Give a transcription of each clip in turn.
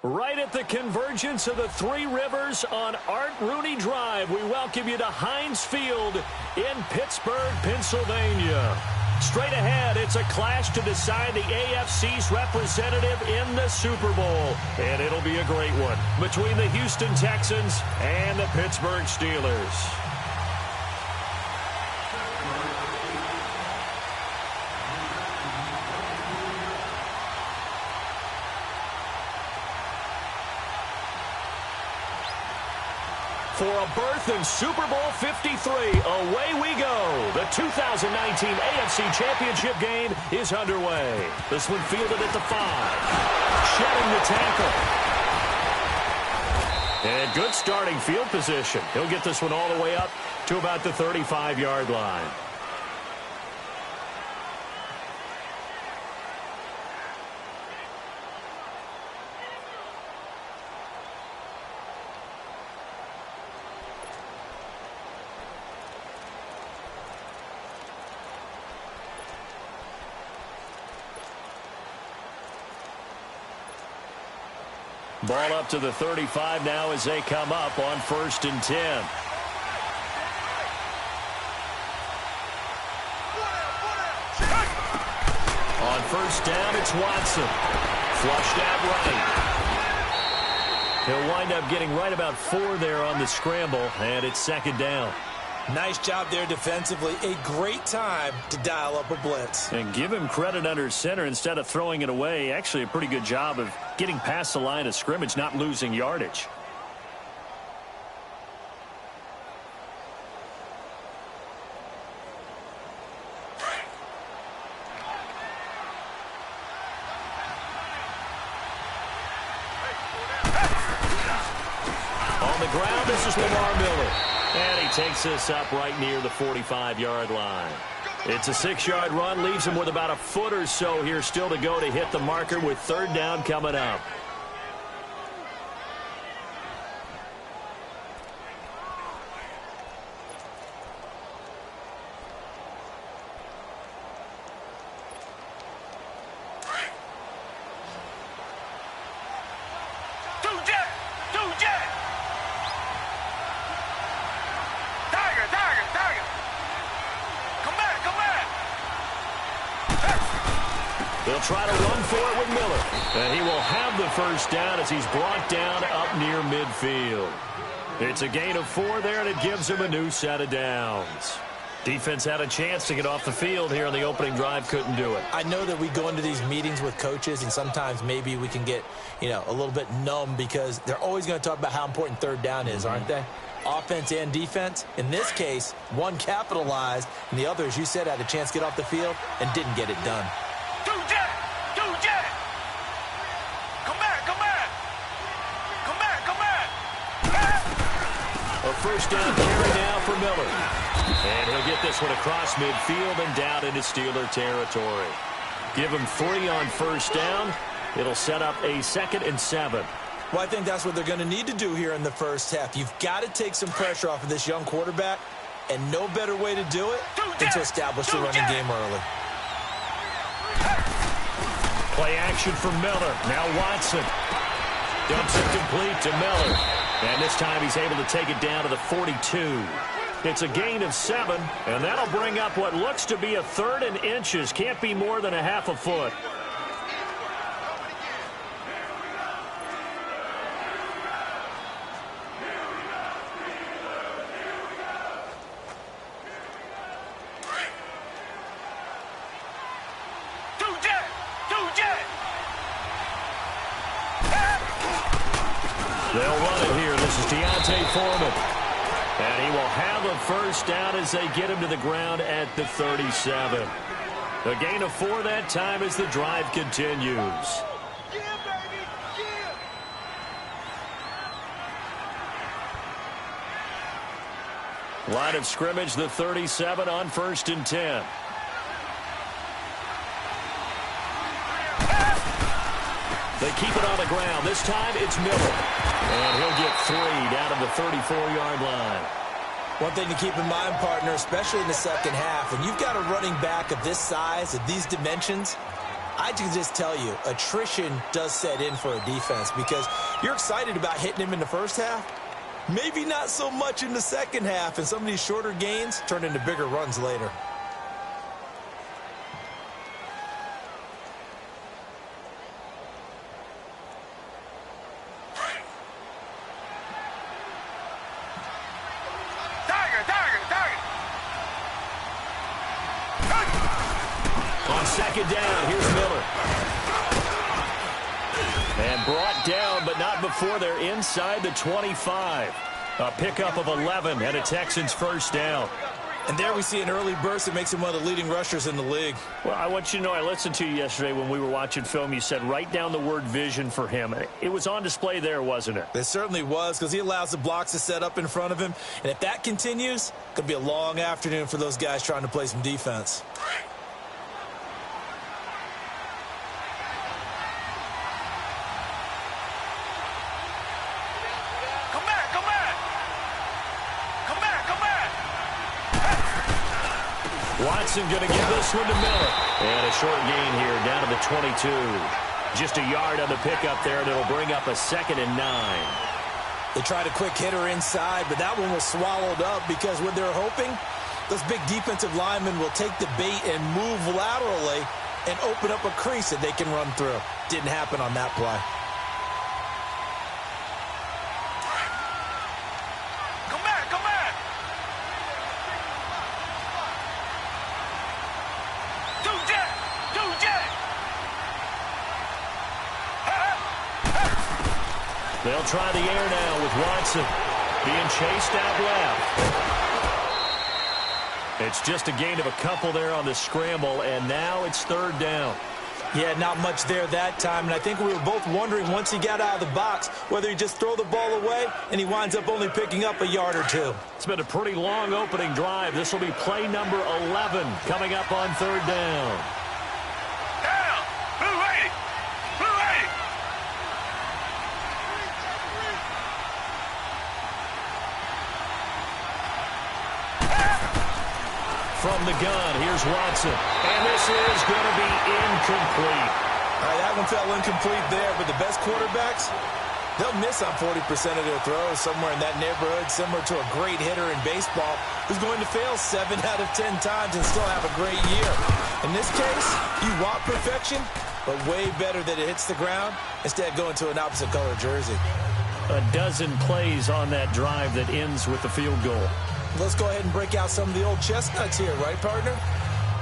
Right at the convergence of the Three Rivers on Art Rooney Drive, we welcome you to Heinz Field in Pittsburgh, Pennsylvania. Straight ahead, it's a clash to decide the AFC's representative in the Super Bowl. And it'll be a great one between the Houston Texans and the Pittsburgh Steelers. For a berth in Super Bowl 53, away we go. The 2019 AFC Championship game is underway. This one fielded at the 5. Shedding the tackle. And good starting field position. He'll get this one all the way up to about the 35-yard line. Ball up to the 35 now as they come up on 1st and 10. On 1st down, it's Watson. Flushed out right. He'll wind up getting right about 4 there on the scramble, and it's 2nd down. Nice job there defensively. A great time to dial up a blitz. And give him credit under center instead of throwing it away. Actually, a pretty good job of getting past the line of scrimmage, not losing yardage. On the ground, this is Lamar Miller. And he takes this up right near the 45-yard line. It's a 6-yard run, leaves him with about a foot or so here still to go to hit the marker with 3rd down coming up. They'll try to run for it with Miller. And he will have the 1st down as he's brought down up near midfield. It's a gain of 4 there, and it gives him a new set of downs. Defense had a chance to get off the field here in the opening drive, couldn't do it. I know that we go into these meetings with coaches, and sometimes maybe we can get, a little bit numb because they're always going to talk about how important 3rd down is, aren't they? Offense and defense. In this case, one capitalized, and the other, as you said, had a chance to get off the field and didn't get it done. A 1st down carry now for Miller. And he'll get this one across midfield and down into Steeler territory. Give him 3 on 1st down. It'll set up a 2nd and 7. Well, I think that's what they're going to need to do here in the 1st half. You've got to take some pressure off of this young quarterback, and no better way to do it than to establish the running game early. Play action for Miller. Now Watson dumps it complete to Miller. And this time he's able to take it down to the 42. It's a gain of 7, and that'll bring up what looks to be a 3rd and inches. Can't be more than a half a foot. They'll run it here. This is DEATHB4DIZHONOR2's. And he will have a 1st down as they get him to the ground at the 37. A gain of 4 that time as the drive continues. Line of scrimmage, the 37 on 1st and 10. They keep it on the ground. This time it's Miller. And he'll get 3 down to the 34-yard line. One thing to keep in mind, partner, especially in the 2nd half, when you've got a running back of this size, of these dimensions, I can just tell you, attrition does set in for a defense because you're excited about hitting him in the first half. Maybe not so much in the second half, and some of these shorter gains turn into bigger runs later. On second down, here's Miller. And brought down, but not before they're inside the 25. A pickup of 11 and a Texans first down. And there we see an early burst that makes him one of the leading rushers in the league. Well, I want you to know, I listened to you yesterday when we were watching film. You said write down the word vision for him. It was on display there, wasn't it? It certainly was, because he allows the blocks to set up in front of him. And if that continues, it could be a long afternoon for those guys trying to play some defense. Watson going to give this one to Miller. And a short gain here down to the 22. Just a yard on the pickup there, and it'll bring up a 2nd and 9. They tried a quick hitter inside, but that one was swallowed up because what they're hoping, those big defensive linemen will take the bait and move laterally and open up a crease that they can run through. Didn't happen on that play. They'll try the air now with Watson being chased out left. It's just a gain of a couple there on the scramble, and now it's 3rd down. Yeah, not much there that time, and I think we were both wondering once he got out of the box whether he just throw the ball away and he winds up only picking up a yard or two. It's been a pretty long opening drive. This will be play number 11 coming up on 3rd down. From the gun, here's Watson. And this is going to be incomplete. All right, that one fell incomplete there, but the best quarterbacks, they'll miss on 40% of their throws, somewhere in that neighborhood, similar to a great hitter in baseball who's going to fail 7 out of 10 times and still have a great year. In this case, you want perfection, but way better that it hits the ground instead of going to an opposite color jersey. A dozen plays on that drive that ends with the field goal. Let's go ahead and break out some of the old chestnuts here, right, partner?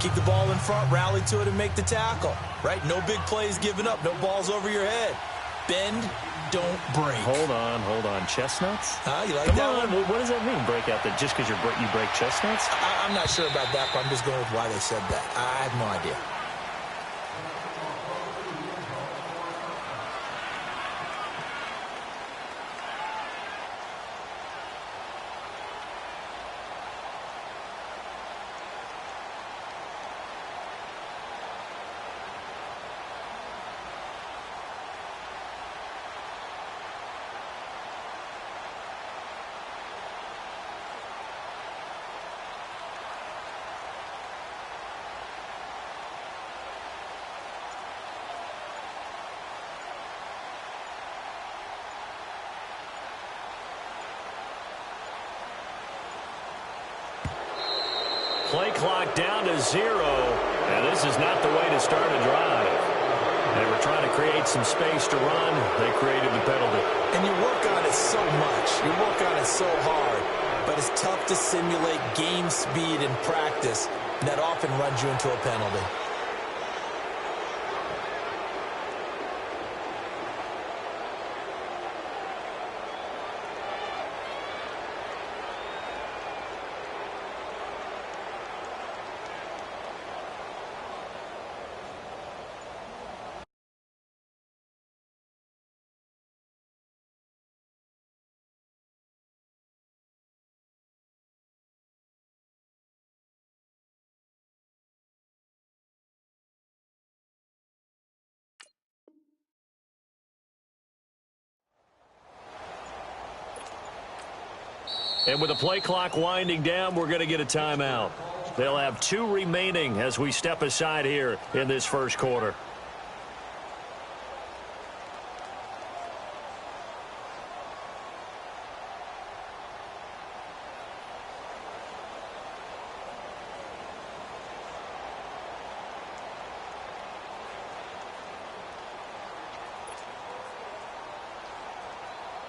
Keep the ball in front, rally to it, and make the tackle, right? No big plays given up, no balls over your head. Bend, don't break. Hold on. Chestnuts? You like Come that on. one? What does that mean, break out? That just because you break chestnuts? I'm not sure about that, but I'm just going with why they said that. I have no idea. Play clock down to 0, and this is not the way to start a drive. They were trying to create some space to run. They created the penalty. And you work on it so much. You work on it so hard. But it's tough to simulate game speed in practice. And that often runs you into a penalty. And with the play clock winding down, we're going to get a timeout. They'll have 2 remaining as we step aside here in this first quarter.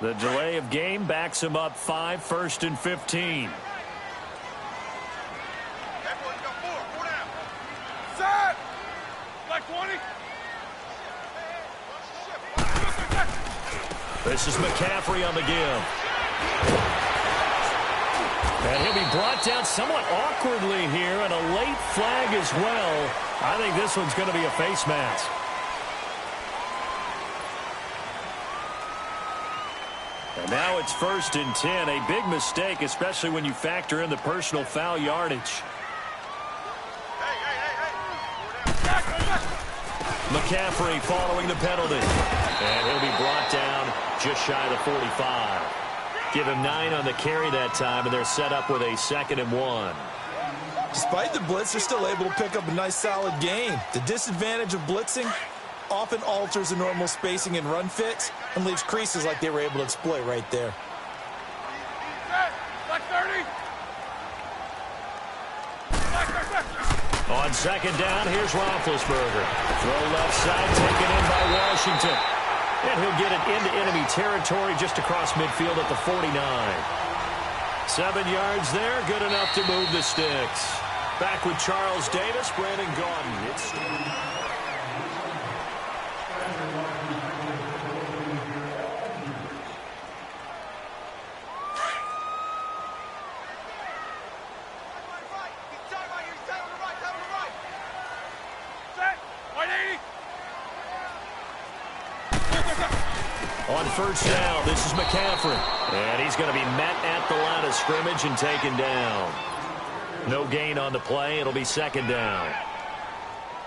The delay of game backs him up 5, 1st and 15. Set! Like 20. This is McCaffrey on the give. And he'll be brought down somewhat awkwardly here, and a late flag as well. I think this one's going to be a face mask. And now it's 1st and 10. A big mistake, especially when you factor in the personal foul yardage. McCaffrey following the penalty. And he'll be brought down just shy of the 45. Give him 9 on the carry that time, and they're set up with a 2nd and 1. Despite the blitz, they're still able to pick up a nice, solid gain. The disadvantage of blitzing often alters the normal spacing and run fits and leaves creases like they were able to exploit right there. Like 30. On 2nd down, here's Roethlisberger. Throw left side, taken in by Washington. And he'll get it into enemy territory just across midfield at the 49. 7 yards there, good enough to move the sticks. Back with Charles Davis, Brandon Gaudin. It's on 1st down, this is McCaffrey. And he's going to be met at the line of scrimmage and taken down. No gain on the play. It'll be 2nd down.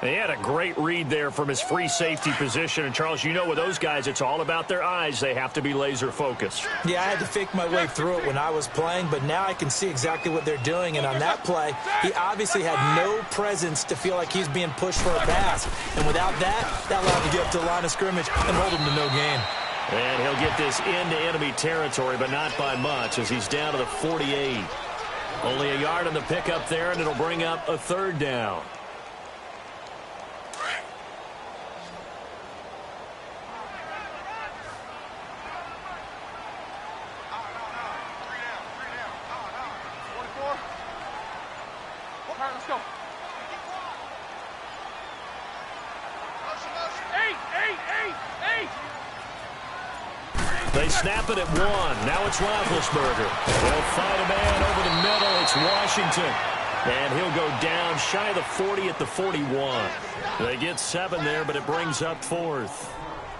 He had a great read there from his free safety position. And, Charles, you know with those guys, it's all about their eyes. They have to be laser-focused. Yeah, I had to fake my way through it when I was playing, but now I can see exactly what they're doing. And on that play, he obviously had no presence to feel like he's being pushed for a pass. And without that, that allowed him to get up to the line of scrimmage and hold him to no gain. And he'll get this into enemy territory, but not by much, as he's down to the 48. Only a yard on the pickup there, and it'll bring up a 3rd down. Let's go. 8. They snap it at 1. Now it's Roethlisberger. They'll fight a man over the middle. It's Washington. And he'll go down shy of the 40 at the 41. They get 7 there, but it brings up 4th.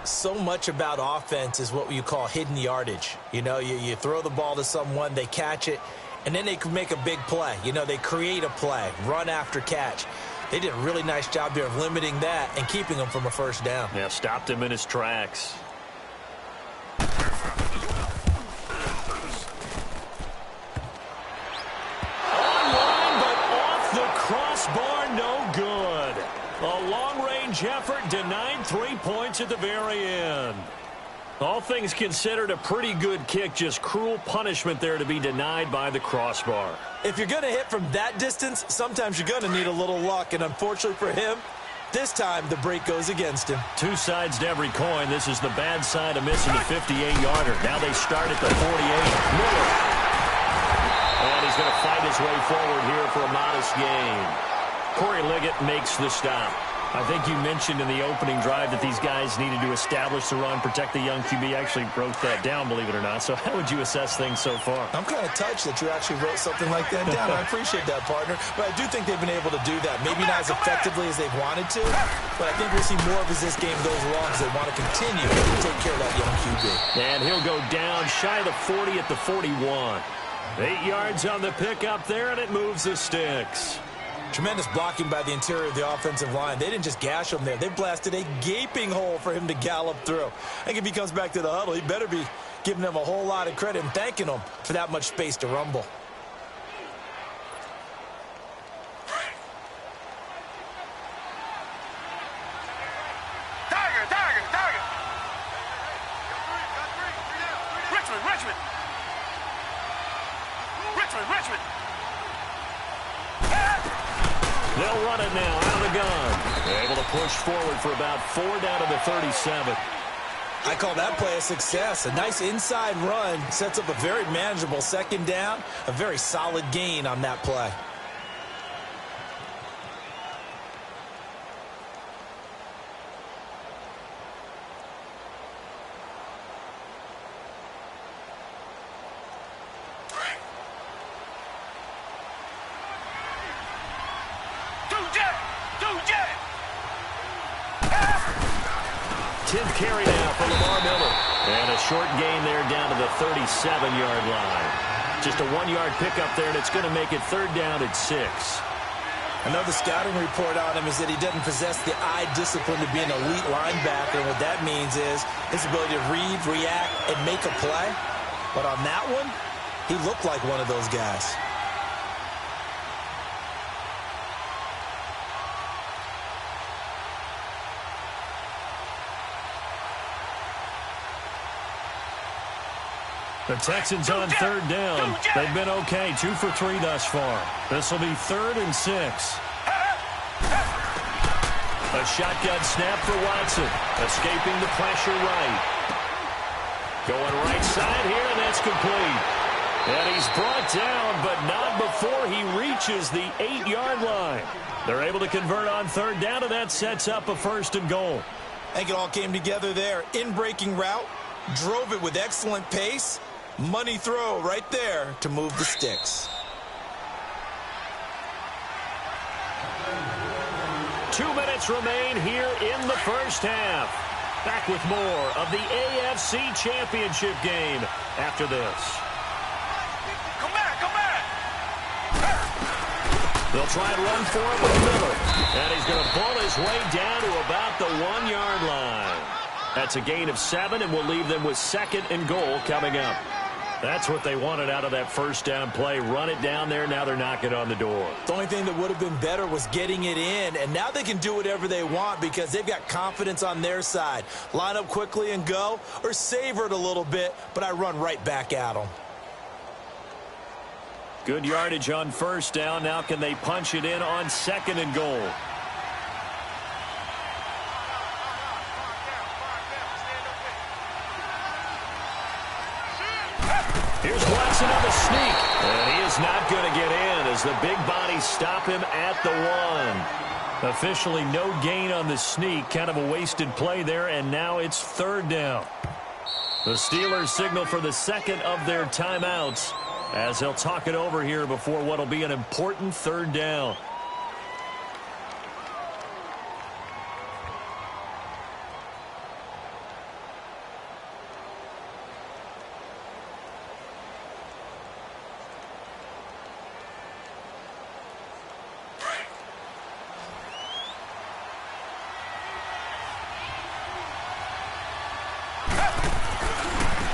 So much about offense is what you call hidden yardage. You know, you throw the ball to someone, they catch it, and then they can make a big play. You know, they create a play, run after catch. They did a really nice job there of limiting that and keeping him from a 1st down. Yeah, stopped him in his tracks. Online, but off the crossbar, no good. A long-range effort denied 3 points at the very end. All things considered, a pretty good kick, just cruel punishment there to be denied by the crossbar. If you're going to hit from that distance, sometimes you're going to need a little luck, and unfortunately for him, this time the break goes against him. 2 sides to every coin. This is the bad side of missing the 58-yarder. Now they start at the 48. Miller. And he's going to fight his way forward here for a modest gain. Corey Liggett makes the stop. I think you mentioned in the opening drive that these guys needed to establish the run, protect the young QB. Actually wrote that down, believe it or not. So how would you assess things so far? I'm kind of touched that you actually wrote something like that down. I appreciate that, partner. But I do think they've been able to do that. Maybe not as effectively as they've wanted to, but I think we'll see more of as this game goes along because they want to continue to take care of that young QB. And he'll go down shy of the 40 at the 41. 8 yards on the pickup there, and it moves the sticks. Tremendous blocking by the interior of the offensive line. They didn't just gash him there. They blasted a gaping hole for him to gallop through. I think if he comes back to the huddle, he better be giving them a whole lot of credit and thanking them for that much space to rumble. Richmond. They'll run it now out of the gun. Able to push forward for about 4 down to the 37. I call that play a success. A nice inside run sets up a very manageable second down, a very solid gain on that play. Carry now for Lamar Miller. And a short gain there down to the 37-yard line. Just a 1-yard pickup there, and it's going to make it third down at 6. I know the scouting report on him is that he doesn't possess the eye discipline to be an elite linebacker, and what that means is his ability to read, react, and make a play. But on that one, he looked like one of those guys. The Texans on third down. They've been okay, 2 for 3 thus far. This will be 3rd and 6. A shotgun snap for Watson. Escaping the pressure right. Going right side here, and that's complete. And he's brought down, but not before he reaches the 8-yard line. They're able to convert on third down, and that sets up a 1st and goal. I think it all came together there. In-breaking route, drove it with excellent pace. Money throw right there to move the sticks. 2 minutes remain here in the first half. Back with more of the AFC Championship game after this. Come back, come back! They'll try and run for it with Miller. And he's going to pull his way down to about the 1-yard line. That's a gain of 7, and we'll leave them with 2nd and goal coming up. That's what they wanted out of that first down play. Run it down there. Now they're knocking on the door. The only thing that would have been better was getting it in, and now they can do whatever they want because they've got confidence on their side. Line up quickly and go, or savor it a little bit, but I run right back at them. Good yardage on first down. Now can they punch it in on 2nd and goal? Here's Watson on the sneak. And he is not going to get in as the big bodies stop him at the 1. Officially no gain on the sneak. Kind of a wasted play there, and now it's 3rd down. The Steelers signal for the 2nd of their timeouts as they'll talk it over here before what will be an important 3rd down.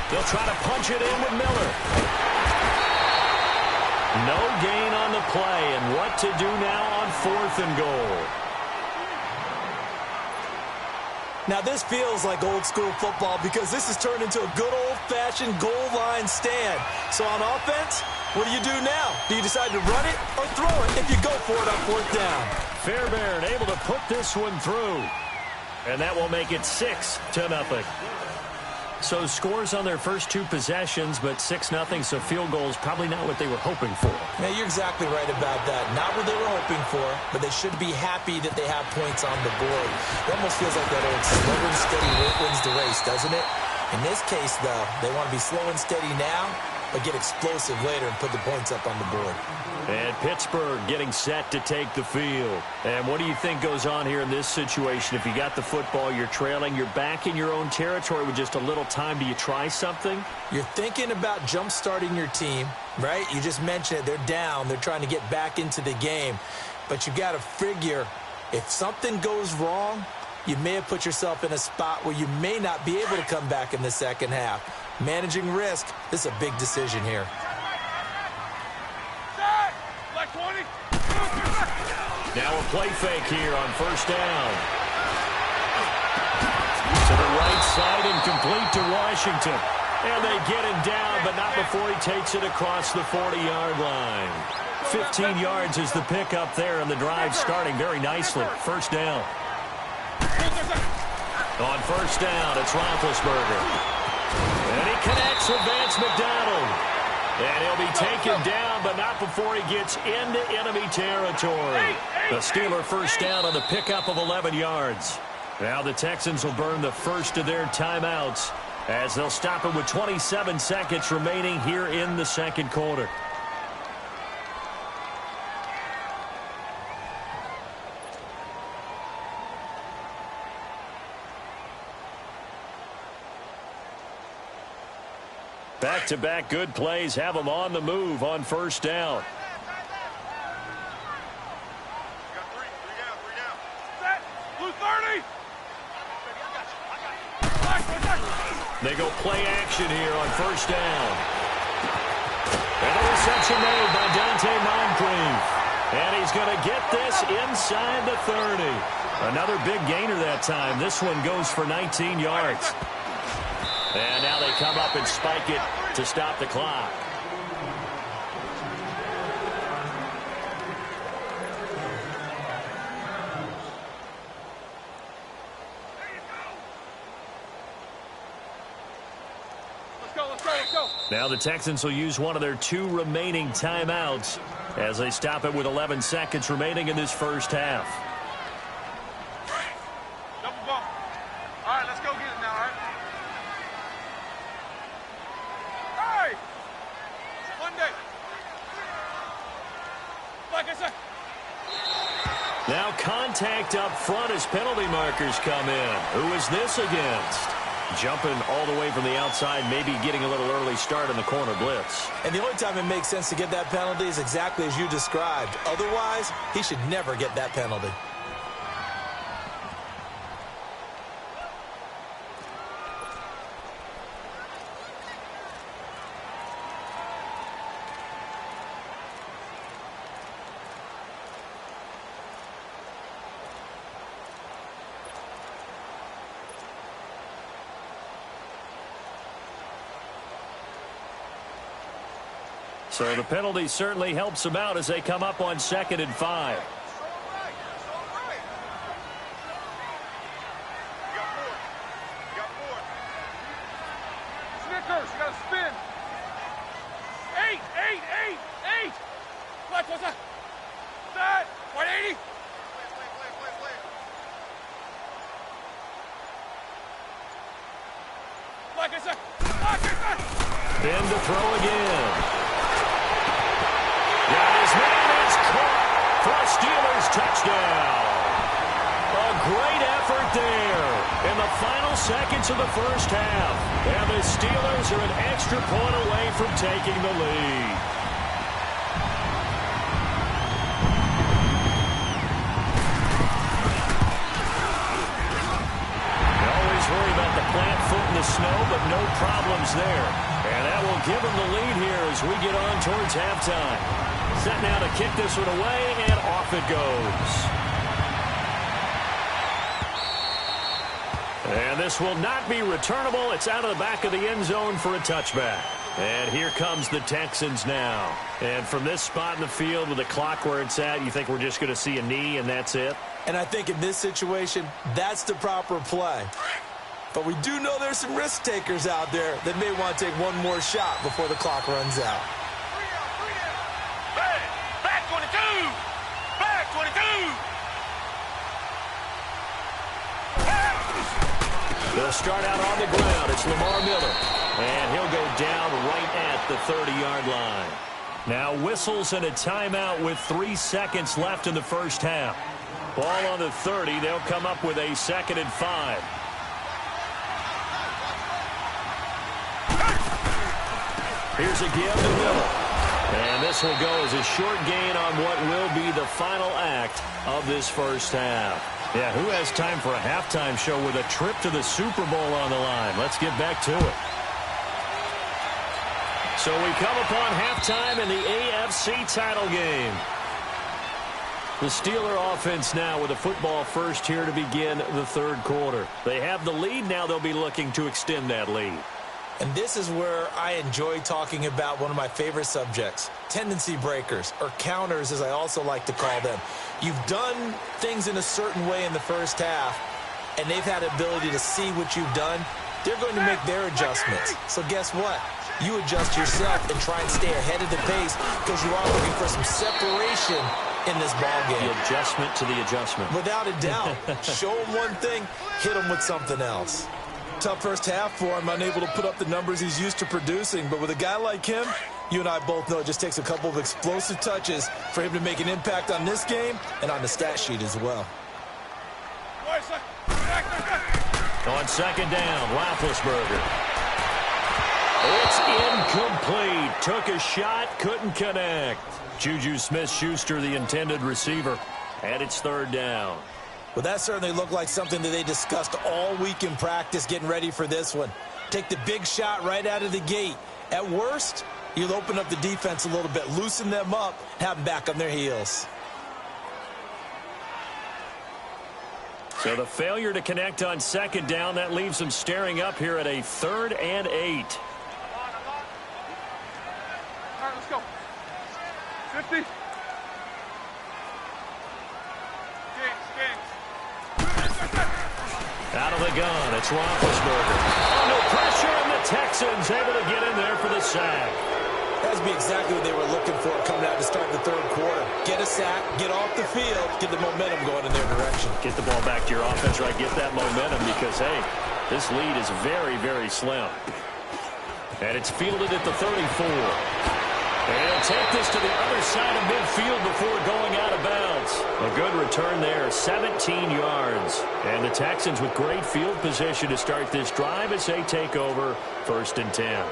They'll try to punch it in with Miller. No gain on the play, and what to do now on 4th and goal. Now this feels like old school football because this has turned into a good old-fashioned goal line stand. So on offense, what do you do now? Do you decide to run it or throw it if you go for it on 4th down? Fairbairn able to put this one through. And that will make it 6-0. So scores on their first 2 possessions, but 6-0, so field goal is probably not what they were hoping for. Yeah, you're exactly right about that. Not what they were hoping for, but they should be happy that they have points on the board. It almost feels like that old slow and steady wins the race, doesn't it? In this case, though, they want to be slow and steady now, but get explosive later and put the points up on the board. And Pittsburgh getting set to take the field. And what do you think goes on here in this situation? If you got the football, you're trailing, you're back in your own territory with just a little time. Do you try something? You're thinking about jump-starting your team, right? You just mentioned it. They're down. They're trying to get back into the game. But you got to figure if something goes wrong, you may have put yourself in a spot where you may not be able to come back in the second half. Managing risk, this is a big decision here. Now a play fake here on first down. To the right side and complete to Washington. And they get him down, but not before he takes it across the 40-yard line. 15 yards is the pickup there, and the drive starting very nicely. First down. On first down, it's Roethlisberger. And he connects with Vance McDonald. And he'll be taken down, but not before he gets into enemy territory. The Steeler first down on the pickup of 11 yards. Now the Texans will burn the first of their timeouts as they'll stop it with 27 seconds remaining here in the second quarter. Back-to-back good plays have them on the move on first down. They go play action here on first down. And the reception made by Dante Moncrief. And he's going to get this inside the 30. Another big gainer that time. This one goes for 19 yards. And now they come up and spike it to stop the clock. Let's go. Now the Texans will use one of their 2 remaining timeouts as they stop it with 11 seconds remaining in this first half. Double bump. All right, let's go get it now, all right? Hey! One day. Like I said. Now contact up front as penalty markers come in. Who is this against? Jumping all the way from the outside, maybe getting a little early start in the corner blitz. And the only time it makes sense to get that penalty is exactly as you described. Otherwise, he should never get that penalty. So the penalty certainly helps them out as they come up on 2nd and 5. Snickers, you gotta spin. 8. Left, what's that? That. 180. Like I said. Then to throw again. Got his man is caught for a Steelers touchdown. A great effort there in the final seconds of the first half. And the Steelers are an extra point away from taking the lead. They always worry about the plant foot in the snow, but no problems there. And that will give them the lead here as we get on towards halftime. Set now to kick this one away, and off it goes. And this will not be returnable. It's out of the back of the end zone for a touchback. And here comes the Texans now. And from this spot in the field with the clock where it's at, you think we're just going to see a knee and that's it? And I think in this situation, that's the proper play. But we do know there's some risk takers out there that may want to take one more shot before the clock runs out. Back 22. Back 22. They'll start out on the ground. It's Lamar Miller. And he'll go down right at the 30-yard line. Now whistles and a timeout with 3 seconds left in the first half. Ball on the 30. They'll come up with a 2nd and 5. Here's a give to Miller. And this will go as a short gain on what will be the final act of this first half. Yeah, who has time for a halftime show with a trip to the Super Bowl on the line? Let's get back to it. So we come upon halftime in the AFC title game. The Steeler offense now with a football first here to begin the third quarter. They have the lead now. They'll be looking to extend that lead. And this is where I enjoy talking about one of my favorite subjects, tendency breakers, or counters as I also like to call them. You've done things in a certain way in the first half, and they've had the ability to see what you've done, they're going to make their adjustments. So guess what? You adjust yourself and try and stay ahead of the pace because you are looking for some separation in this ball game. The adjustment to the adjustment. Without a doubt. Show him one thing, hit him with something else. Tough first half for him, unable to put up the numbers he's used to producing. But with a guy like him, you and I both know it just takes a couple of explosive touches for him to make an impact on this game and on the stat sheet as well. On second down, Roethlisberger. It's incomplete. Took a shot, couldn't connect. Juju Smith-Schuster, the intended receiver, and it's third down. Well, that certainly looked like something that they discussed all week in practice getting ready for this one. Take the big shot right out of the gate. At worst, you'll open up the defense a little bit, loosen them up, have them back on their heels. So the failure to connect on second down, that leaves them staring up here at a 3rd and 8. All right, let's go. 50. Out of the gun, it's Roethlisberger. Under pressure, and the Texans able to get in there for the sack. That would be exactly what they were looking for coming out to start the third quarter. Get a sack, get off the field, get the momentum going in their direction. Get the ball back to your offense, right? Get that momentum because, hey, this lead is very, very slim. And it's fielded at the 34. And he'll take this to the other side of midfield before going out of bounds. A good return there, 17 yards. And the Texans with great field position to start this drive as they take over 1st and 10.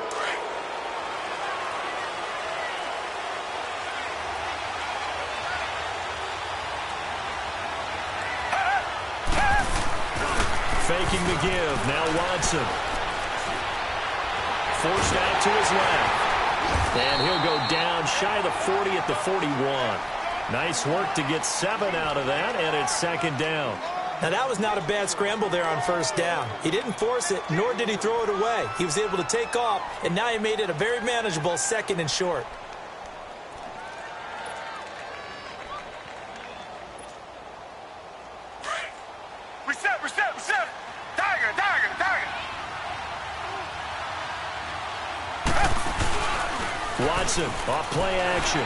Faking the give, now Watson. Forced out to his left. And he'll go down shy of the 40 at the 41. Nice work to get 7 out of that, and it's second down. Now, that was not a bad scramble there on first down. He didn't force it, nor did he throw it away. He was able to take off, and now he made it a very manageable 2nd and short. Reset. Tiger. Watson off play action.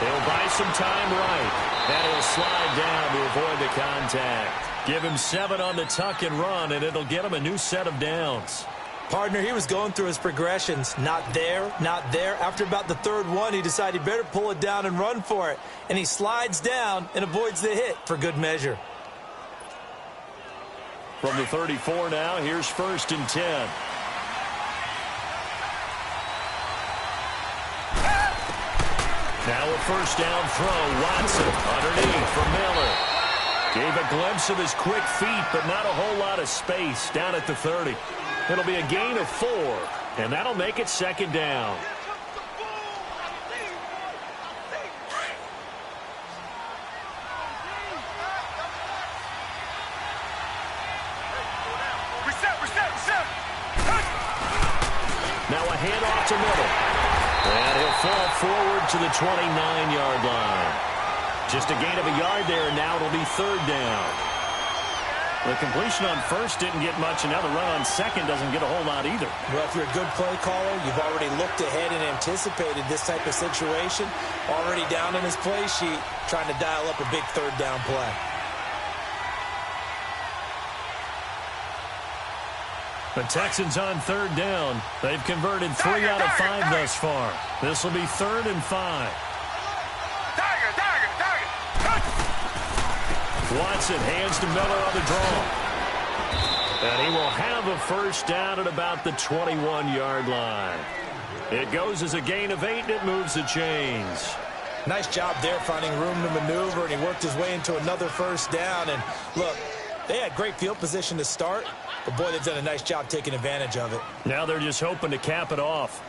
He'll buy some time right. And he'll slide down to avoid the contact. Give him 7 on the tuck and run, and it'll get him a new set of downs. Partner, he was going through his progressions. Not there. After about the 3rd one, he decided he better pull it down and run for it. And he slides down and avoids the hit for good measure. From the 34 now, here's 1st and 10. Now a first down throw. Watson underneath for Miller. Gave a glimpse of his quick feet, but not a whole lot of space down at the 30. It'll be a gain of 4, and that'll make it second down. Now a handoff to Miller. And he'll fall forward to the 29-yard line. Just a gain of a yard there, and now it'll be 3rd down. The completion on first didn't get much, and now the run on second doesn't get a whole lot either. Well, if you're a good play caller, you've already looked ahead and anticipated this type of situation. Already down in his play sheet, trying to dial up a big 3rd down play. The Texans on 3rd down. They've converted 3 out of 5 thus far. This will be 3rd and 5. Watson hands to Miller on the draw. And he will have a first down at about the 21-yard line. It goes as a gain of 8, and it moves the chains. Nice job there finding room to maneuver, and he worked his way into another first down. And look, they had great field position to start, but boy, they've done a nice job taking advantage of it. Now they're just hoping to cap it off.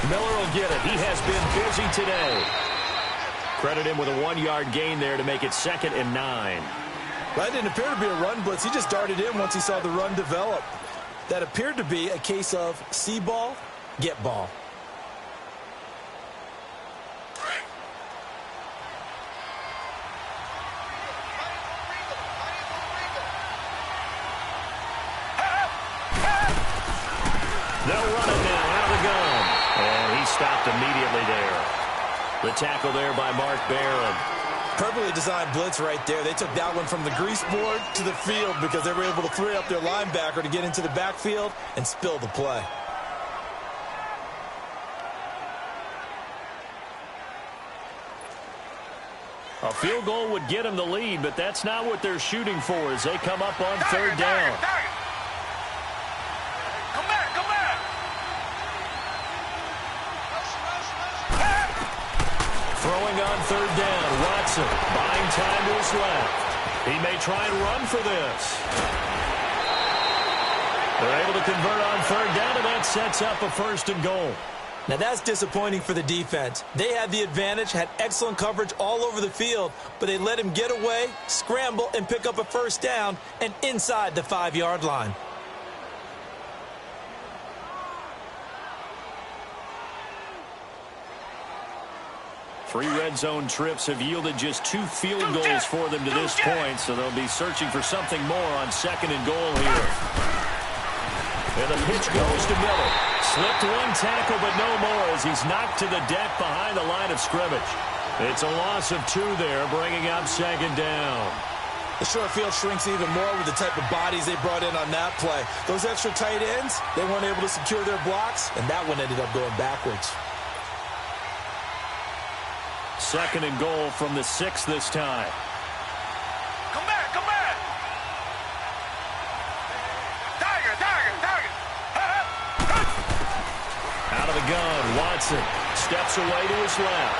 Miller will get it. He has been busy today. Credit him with a 1-yard gain there to make it 2nd and 9. That didn't appear to be a run blitz. He just darted in once he saw the run develop. That appeared to be a case of see ball, get ball. They'll run it now out of the gun. And he stopped immediately there. The tackle there by Mark Barron. Perfectly designed blitz right there. They took that one from the grease board to the field because they were able to free up their linebacker to get into the backfield and spill the play. A field goal would get them the lead, but that's not what they're shooting for as they come up on 3rd down. Come back, come back. Throwing on 3rd down, Watson buying time to his left. He may try and run for this. They're able to convert on 3rd down, and that sets up a 1st and goal. Now that's disappointing for the defense. They had the advantage, had excellent coverage all over the field, but they let him get away, scramble, and pick up a 1st down and inside the 5-yard line. Three red zone trips have yielded just 2 field goals for them to this point, so they'll be searching for something more on 2nd and goal here. And the pitch goes to Miller. Slipped one tackle, but no more as he's knocked to the deck behind the line of scrimmage. It's a loss of 2 there, bringing up 2nd down. The short field shrinks even more with the type of bodies they brought in on that play. Those extra tight ends, they weren't able to secure their blocks, and that one ended up going backwards. 2nd and goal from the 6 this time. Come back, come back. Tiger, tiger, tiger. Out of the gun, Watson steps away to his left.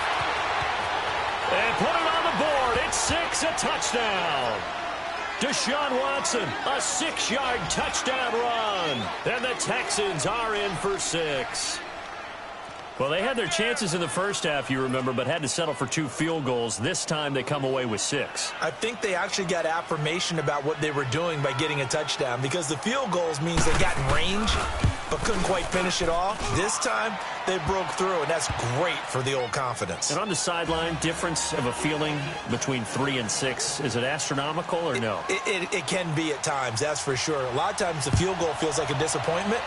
And put it on the board. It's 6, a touchdown. Deshaun Watson, a 6-yard touchdown run. And the Texans are in for 6. Well, they had their chances in the first half, you remember, but had to settle for 2 field goals. This time they come away with 6. I think they actually got affirmation about what they were doing by getting a touchdown because the field goals means they got in range but couldn't quite finish it off. This time they broke through, and that's great for the old confidence. And on the sideline, difference of a feeling between 3 and 6, is it astronomical or no? It can be at times, that's for sure. A lot of times the field goal feels like a disappointment.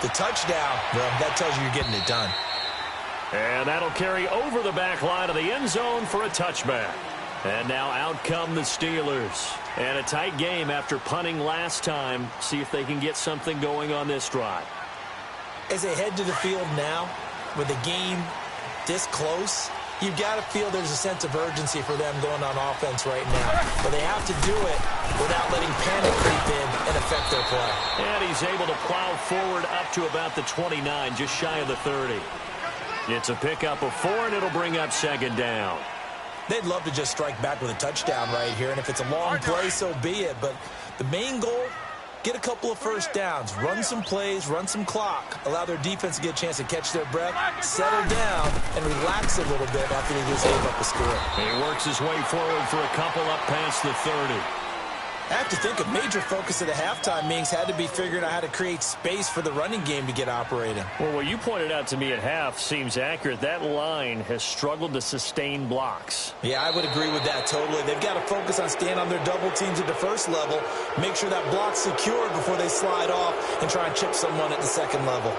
The touchdown, well, that tells you you're getting it done. And that'll carry over the back line of the end zone for a touchback. And now out come the Steelers. And a tight game after punting last time. See if they can get something going on this drive. As they head to the field now, with the game this close, you've got to feel there's a sense of urgency for them going on offense right now. But they have to do it without letting panic creep in and affect their play. And he's able to plow forward up to about the 29, just shy of the 30. It's a pickup of 4, and it'll bring up 2nd down. They'd love to just strike back with a touchdown right here, and if it's a long play, so be it. But the main goal, get a couple of 1st downs, run some plays, run some clock, allow their defense to get a chance to catch their breath, settle down, and relax a little bit after they just gave up a score. He works his way forward for a couple up past the 30. I have to think a major focus of the halftime meetings had to be figuring out how to create space for the running game to get operating. Well, what you pointed out to me at half seems accurate. That line has struggled to sustain blocks. Yeah, I would agree with that totally. They've got to focus on staying on their double teams at the first level, make sure that block's secured before they slide off and try and chip someone at the second level.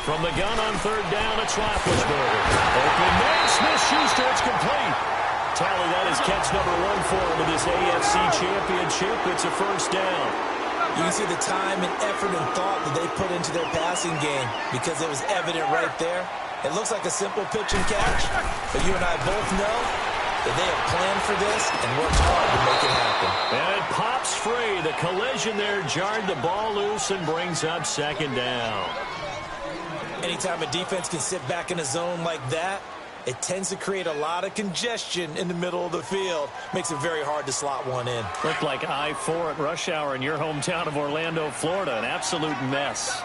From the gun on 3rd down, it's Roethlisberger. Open man, Smith-Schuster, it's complete. Tally, that is catch number 1 for him in this AFC Championship. It's a 1st down. You can see the time and effort and thought that they put into their passing game because it was evident right there. It looks like a simple pitch and catch, but you and I both know that they have planned for this and worked hard to make it happen. And it pops free. The collision there jarred the ball loose and brings up second down. Anytime a defense can sit back in a zone like that, it tends to create a lot of congestion in the middle of the field. Makes it very hard to slot one in. Looked like I-4 at rush hour in your hometown of Orlando, Florida. An absolute mess.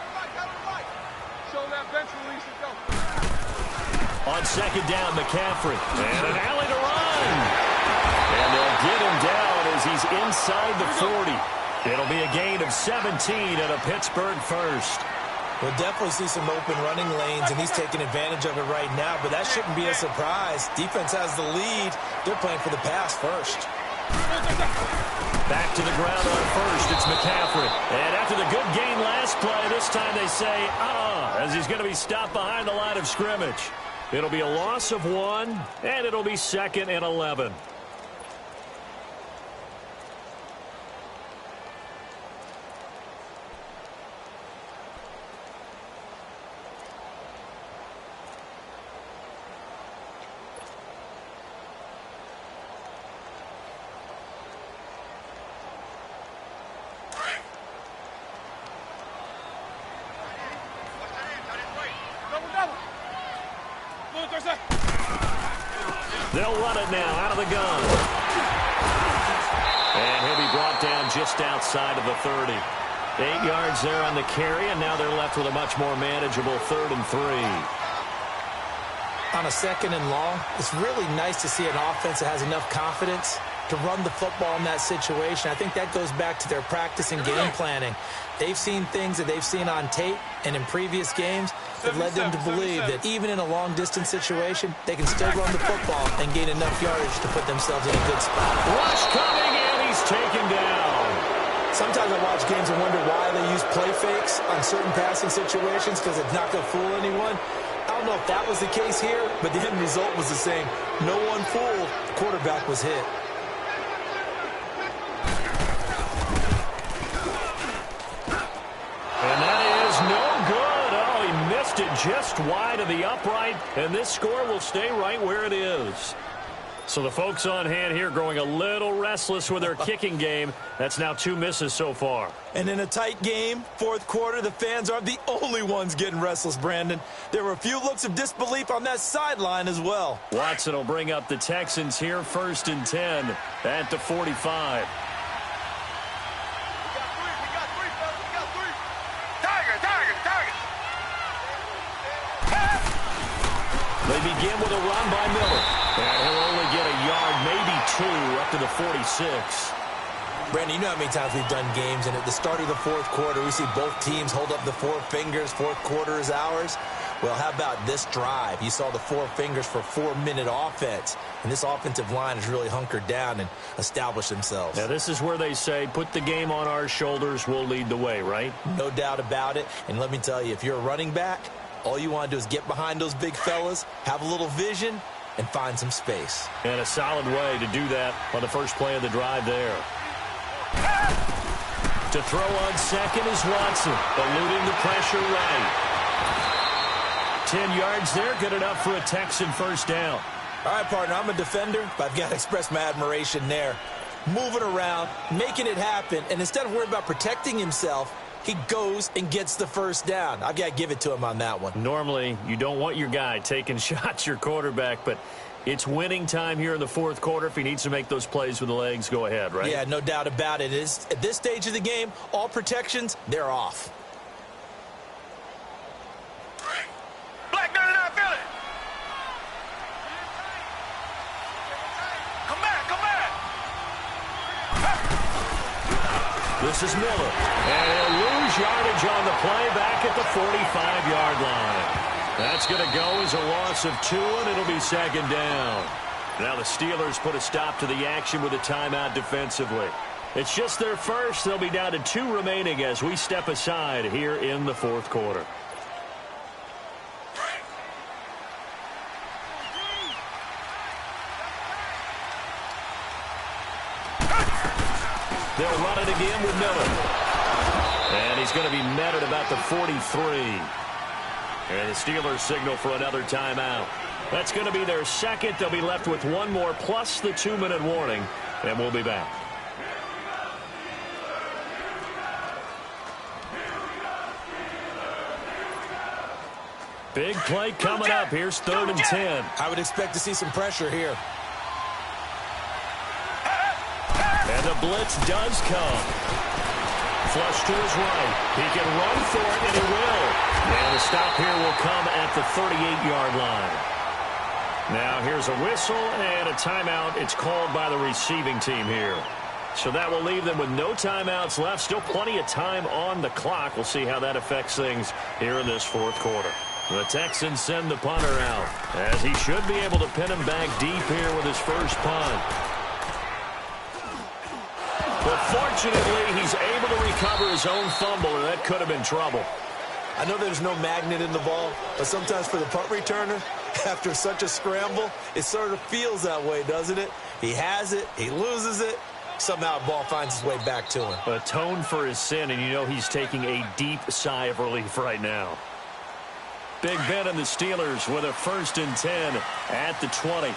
On second down, McCaffrey. And an alley to run. And they'll get him down as he's inside the 40. It'll be a gain of 17 and a Pittsburgh first. We'll definitely see some open running lanes, and he's taking advantage of it right now, but that shouldn't be a surprise. Defense has the lead. They're playing for the pass first. Back to the ground on first. It's McCaffrey. And after the good gain last play, this time they say, as he's going to be stopped behind the line of scrimmage. It'll be a loss of 1, and it'll be 2nd and 11. They'll run it now out of the gun. And he'll be brought down just outside of the 30. 8 yards there on the carry, and now they're left with a much more manageable 3rd and 3. On a 2nd and long, it's really nice to see an offense that has enough confidence to run the football in that situation. I think that goes back to their practice and game planning. They've seen things that they've seen on tape and in previous games that led them to believe that even in a long-distance situation, they can still run the football and gain enough yardage to put themselves in a good spot. Rush coming, and he's taken down. Sometimes I watch games and wonder why they use play fakes on certain passing situations, because it's not going to fool anyone. I don't know if that was the case here, but the end result was the same. No one fooled. The quarterback was hit. And that is no good. Oh, he missed it just wide of the upright, and this score will stay right where it is. So the folks on hand here growing a little restless with their kicking game. That's now 2 misses so far. And in a tight game, 4th quarter, the fans aren't the only ones getting restless, Brandon. There were a few looks of disbelief on that sideline as well. Watson will bring up the Texans here, 1st and 10 at the 45. They begin with a run by Miller. And he'll only get a yard, maybe 2, up to the 46. Brandon, you know how many times we've done games, and at the start of the 4th quarter, we see both teams hold up the 4 fingers. 4th quarter is ours. Well, how about this drive? You saw the 4 fingers for 4-minute offense, and this offensive line has really hunkered down and established themselves. Now, this is where they say, put the game on our shoulders, we'll lead the way, right? No doubt about it. And let me tell you, if you're a running back, all you want to do is get behind those big fellas, have a little vision, and find some space. And a solid way to do that on the first play of the drive there. To throw on second is Watson, eluding the pressure right. 10 yards there, good enough for a Texan first down. All right, partner, I'm a defender, but I've got to express my admiration there. Moving around, making it happen, and instead of worrying about protecting himself, he goes and gets the first down. I've got to give it to him on that one. Normally, you don't want your guy taking shots, your quarterback, but it's winning time here in the 4th quarter. If he needs to make those plays with the legs, go ahead, right? Yeah, no doubt about it. At this stage of the game, all protections, they're off. Black 99, feel it. Come back, come back. This is Miller, and he'll lose yardage on the play back at the 45-yard line. That's going to go as a loss of 2, and it'll be 2nd down. Now the Steelers put a stop to the action with a timeout defensively. It's just their first. They'll be down to 2 remaining as we step aside here in the 4th quarter. They'll run it again with Miller. And he's going to be met at about the 43. And the Steelers signal for another timeout. That's going to be their second. They'll be left with one more plus the 2-minute warning, and we'll be back. Big play coming up. Here's 3rd and 10. I would expect to see some pressure here. And the blitz does come. Flush to his right. He can run for it, and he will. And the stop here will come at the 38-yard line. Now here's a whistle and a timeout. It's called by the receiving team here. So that will leave them with no timeouts left. Still plenty of time on the clock. We'll see how that affects things here in this 4th quarter. The Texans send the punter out, as he should be able to pin him back deep here with his first punt. But fortunately, he's able to recover his own fumble, and that could have been trouble. I know there's no magnet in the ball, but sometimes for the punt returner, after such a scramble, it sort of feels that way, doesn't it? He has it, he loses it, somehow the ball finds its way back to him. Atone for his sin, and you know he's taking a deep sigh of relief right now. Big Ben and the Steelers with a 1st and 10 at the 20.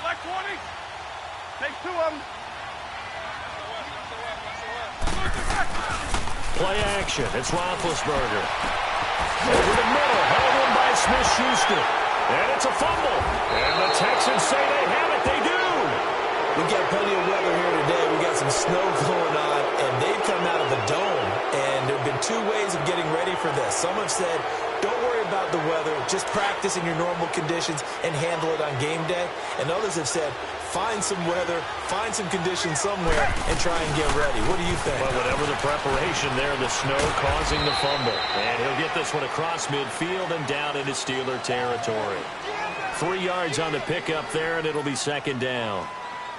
Black 20. Take 2 of them. Play action. It's Roethlisberger. Over the middle. Held in by Smith-Schuster. And it's a fumble. And the Texans say they have it. They do. We got plenty of weather here today. We got some snow going on, and they've come out of the dome. And there have been 2 ways of getting ready for this. Some have said, don't worry about the weather. Just practice in your normal conditions and handle it on game day. And others have said, find some weather, find some conditions somewhere, and try and get ready. What do you think? Well, whatever the preparation there, the snow causing the fumble. And he'll get this one across midfield and down into Steeler territory. 3 yards on the pickup there, and it'll be 2nd down.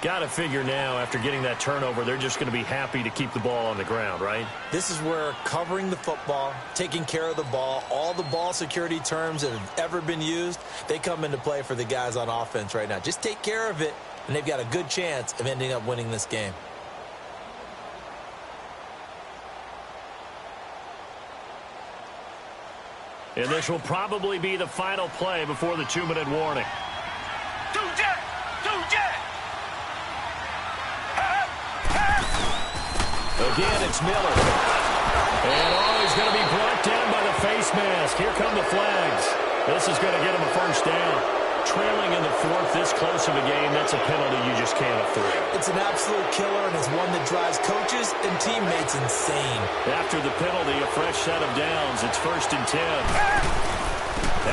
Got to figure now, after getting that turnover, they're just going to be happy to keep the ball on the ground, right? This is where covering the football, taking care of the ball, all the ball security terms that have ever been used, they come into play for the guys on offense right now. Just take care of it, and they've got a good chance of ending up winning this game. And this will probably be the final play before the 2-minute warning. Again, it's Miller. And he's going to be brought down by the face mask. Here come the flags. This is going to get him a 1st down. Trailing in the 4th, this close of a game, that's a penalty you just can't afford. It's an absolute killer, and it's one that drives coaches and teammates insane. After the penalty, a fresh set of downs. It's 1st and 10.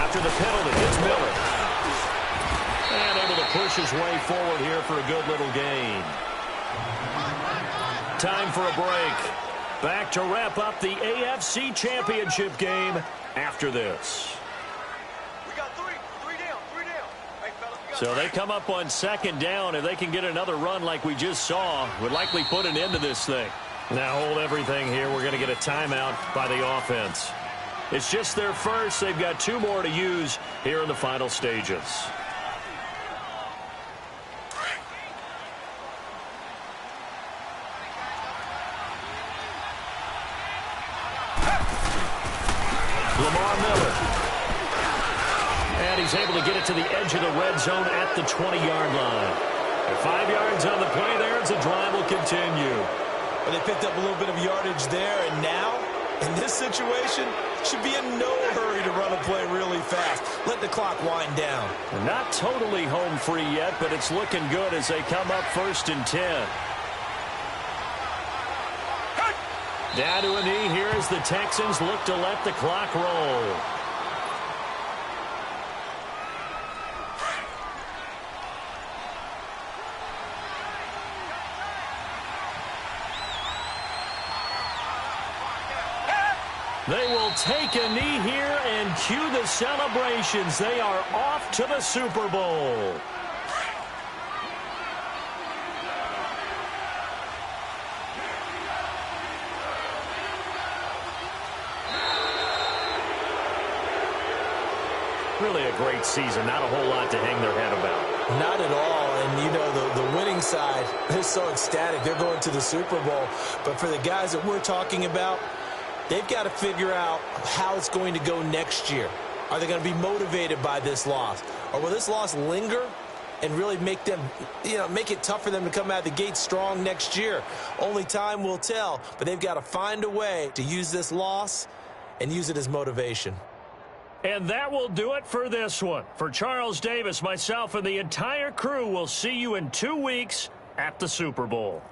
After the penalty, it's Miller. And able to push his way forward here for a good little gain. Time for a break. Back to wrap up the AFC Championship game after this. We got three down. Hey, fellas, So they come up on 2nd down. If they can get another run like we just saw, would likely put an end to this thing. Now hold everything here. We're going to get a timeout by the offense. It's just their first. They've got 2 more to use here in the final stages. Lamar Miller. And he's able to get it to the edge of the red zone at the 20-yard line. And 5 yards on the play there as the drive will continue. Well, they picked up a little bit of yardage there, and now, in this situation, should be in no hurry to run a play really fast. Let the clock wind down. Not totally home free yet, but it's looking good as they come up 1st and 10. Down to a knee here as the Texans look to let the clock roll. They will take a knee here and cue the celebrations. They are off to the Super Bowl. Really a great season. Not a whole lot to hang their head about. Not at all. And, you know, the winning side, they're so ecstatic. They're going to the Super Bowl. But for the guys that we're talking about, They've got to figure out how it's going to go next year. Are they going to be motivated by this loss? Or will this loss linger and really make them, make it tough for them to come out of the gate strong next year? Only time will tell, but they've got to find a way to use this loss and use it as motivation. And that will do it for this one. For Charles Davis, myself, and the entire crew, we'll see you in 2 weeks at the Super Bowl.